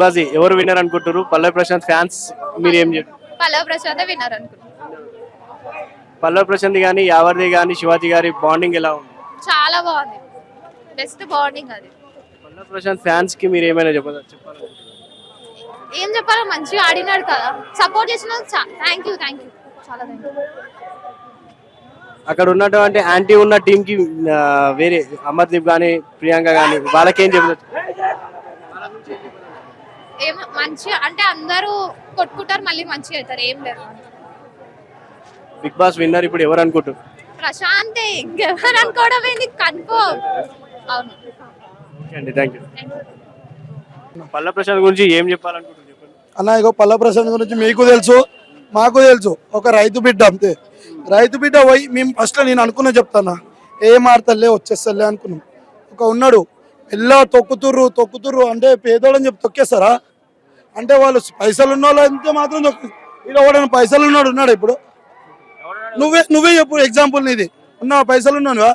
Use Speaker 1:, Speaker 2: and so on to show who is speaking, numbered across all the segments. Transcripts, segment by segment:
Speaker 1: బాజీ ఎవరు విన్నర్ అనుకుంటారు? పల్లవి ప్రశాంత్ ఫ్యాన్స్ మీరు ఏం చెప్తారు?
Speaker 2: పల్లవి ప్రశాంత్ విన్నర్ అనుకుంటున్నాను.
Speaker 1: పల్లవి ప్రశాంత్ గానీ యావర్ది గానీ శివాజీ గారి బాండింగ్ ఎలా ఉంది?
Speaker 2: చాలా బాగుంది, బెస్ట్ బాండింగ్ అది.
Speaker 1: పల్లవి ప్రశాంత్ ఫ్యాన్స్ కి మీరు ఏమైనా చెప్పాలి?
Speaker 2: ఏం చెప్పాలో, మంచిగా ఆడినాడు కదా, సపోర్ట్ చేసిన థ్యాంక్ యూ చాలా థ్యాంక్ యూ.
Speaker 1: అక్కడ ఉన్నటువంటి యాంటీ ఉన్న టీం కి వేరే అమర్దీప్ గానీ ప్రియాంక గానీ వాళ్ళకేం చెప్తారు?
Speaker 2: ఏం మంచిగా అంటే అందరూ కొట్టుకుంటారు, మళ్ళీ మంచిగా అవుతారు, ఏం లేదు.
Speaker 1: బిగ్ బాస్ విన్నర్ ఇప్పుడు ఎవరు అనుకుంటారు?
Speaker 2: ప్రశాంతే, ఇంకెవరు అనుకోవడం ఏంది, కన్ఫర్మ్. అవును,
Speaker 1: ఓకే అండి, థ్యాంక్ యూ. పల్లవి ప్రశాంత్ గురించి ఏం చెప్పాలనుకుంటున్నారు చెప్పండి.
Speaker 3: అన్న ఇగో పల్లవి ప్రశాంత్ గురించి మీకు తెలుసు, మాకు తెలుసు. ఒక రైతు బిడ్డ అంతే. రైతు బిడ్డ పోయి మేము ఫస్ట్ నేను అనుకున్నా, చెప్తానా ఏం ఆడతలే వచ్చేస్తలే అనుకున్నాం. ఒక ఉన్నాడు ఎలా తొక్కుతుర్రు అంటే పేదోళ్ళని చెప్పి తొక్కేస్తారా? అంటే వాళ్ళు పైసలు ఉన్న వాళ్ళు అంతే మాత్రం ఇలా వాడు పైసలు ఉన్నాడు ఇప్పుడు నువ్వే చెప్పు ఎగ్జాంపుల్ నీది. ఉన్నా పైసలు ఉన్నానువా?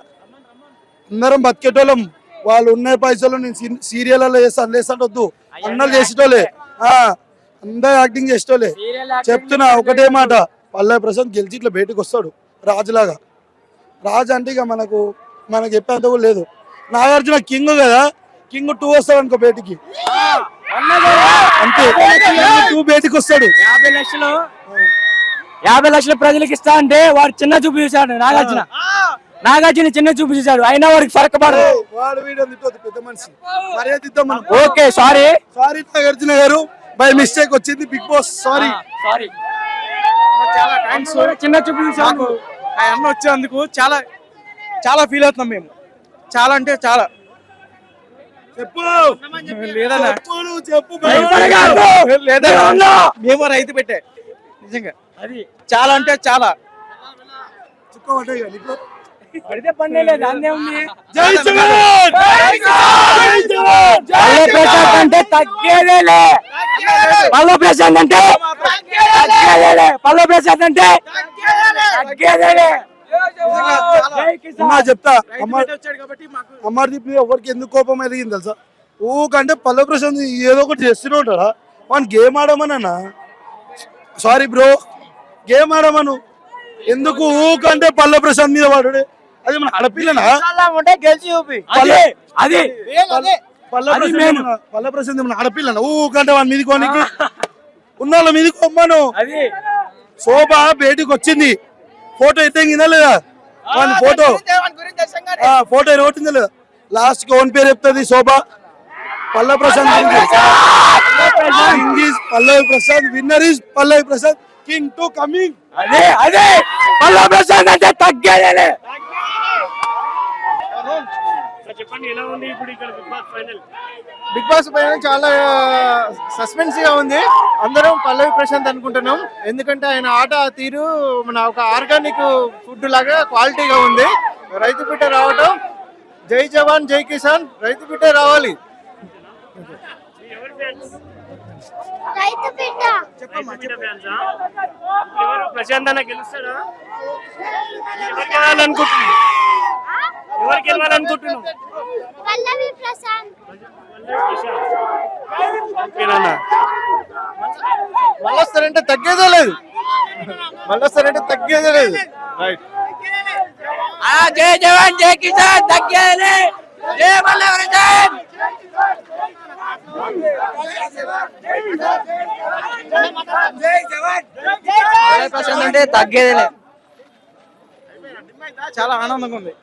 Speaker 3: అందరం బతికేటోళ్ళం. వాళ్ళు ఉన్న పైసలు నేను సీరియల్లో చేస్తాను వద్దు, అన్నలు చేసేటోళ్ళే, అందరు యాక్టింగ్ చేసేటోళ్ళే. చెప్తున్నా ఒకటే మాట, పల్లవి ప్రశాంత్ గెలిచి ఇట్లా బయటకు వస్తాడు రాజులాగా. రాజు అంటే ఇక మనకు చెప్పేంత కూడా లేదు. నాగార్జున కింగ్ కదా, కింగ్ 2 వస్తాడు అనుకో బయటికి, అంతే. 2 బయటికి వస్తాడు.
Speaker 4: 50 లక్షలు ప్రజలకు ఇస్తా అంటే వాడు చిన్న చూపు చూశాడు. నాగార్జున చిన్న చూపు చూశాడు, అయినా వాడికి ఫరక పడదు.
Speaker 3: పెద్ద మనిషి మర్యాద.
Speaker 4: ఓకే, సారీ
Speaker 3: నాగార్జున గారు, బై మిస్టేక్ వచ్చింది బిగ్ బాస్, సారీ.
Speaker 4: చాలా థ్యాంక్స్. చిన్న చూపు చూశాడు
Speaker 5: ఆ అన్న వచ్చేందుకు చాలా ఫీల్ అవుతున్నాం మేము. చాలా అంటే చాలా.
Speaker 3: చెప్పు
Speaker 5: లేదన్నా,
Speaker 3: చెప్పు.
Speaker 5: లేదన్నా, మేము రైతు పెట్టే నిజంగా అది చాలా అంటే చాలా.
Speaker 4: పడితే పండే లేదు, అందే ఉంది.
Speaker 3: జై జవాన్!
Speaker 4: పల్లవి ప్రశాంత్ అంటే తగ్గేదేలే. పల్లవి ప్రశాంత్ అంటే తగ్గేదేలే. పల్లవి ప్రశాంత్ అంటే తగ్గేదేలే.
Speaker 3: చెప్తా, అమర్దీప్ ఎవరికి ఎందుకు కోపం ఎదిగింది తెలుసా? ఊకంటే పల్లవి ప్రశాంత్ ఏదో ఒకటి చేస్తూనే ఉంటాడా? వాడిని గేమ్ ఆడమనన్నా, సారీ బ్రో, గేమ్ ఆడమను. ఎందుకు ఊకంటే పల్లవి ప్రశాంత్ మీద వాడు? అది మన ఆడపిల్లనా? పల్లవి ప్రశాంత్ మన ఆడపిల్లనా? ఊకంటే వాడి మీది కోనికి ఉన్న వాళ్ళ మీది కొమ్మను. శోభ బయటికి వచ్చింది, ఫోటో ఎత్తిందా లేదా? ఫోటో ఎరగొట్టిందా లేదా? లాస్ట్ కి ఓన్ పేరు చెప్తుంది Shobha. Pallavi Prashanth Pallavi Prashanth winner is Pallavi Prashanth, king 2 coming.
Speaker 4: అదే పల్లవి ప్రశాంత్ అంటే తగ్గేదేలే.
Speaker 1: చెప్పండి, ఎలా ఉంది ఇప్పుడు ఇక్కడ Bigg Boss final?
Speaker 5: Bigg Boss పైన చాలా సస్పెన్స్ గా ఉంది. అందరం పల్లవి ప్రశాంత్ అనుకుంటున్నాం, ఎందుకంటే ఆయన ఆట తీరు మన ఒక ఆర్గానిక్ ఫుడ్ లాగా క్వాలిటీగా ఉంది. రైతు బిడ్డ రావటం, జై జవాన్ జై కిసాన్, రైతు బిడ్డ రావాలి.
Speaker 1: ప్రశాంత్ అన్న గెలుస్తాడా? ఎవరు గెలవాలనుకుంటున్నావు?
Speaker 2: పల్లవి ప్రశాంత్.
Speaker 5: మళ్ళొస్తారంటే తగ్గేదే లేదు, రైట్.
Speaker 4: జై జవాన్ జై కిసాన్, తగ్గేదేలే. జై పల్లవి ప్రశాంత్.
Speaker 5: ప్రశాంత్ అంటే తగ్గేదేలే. చాలా ఆనందంగా ఉంది.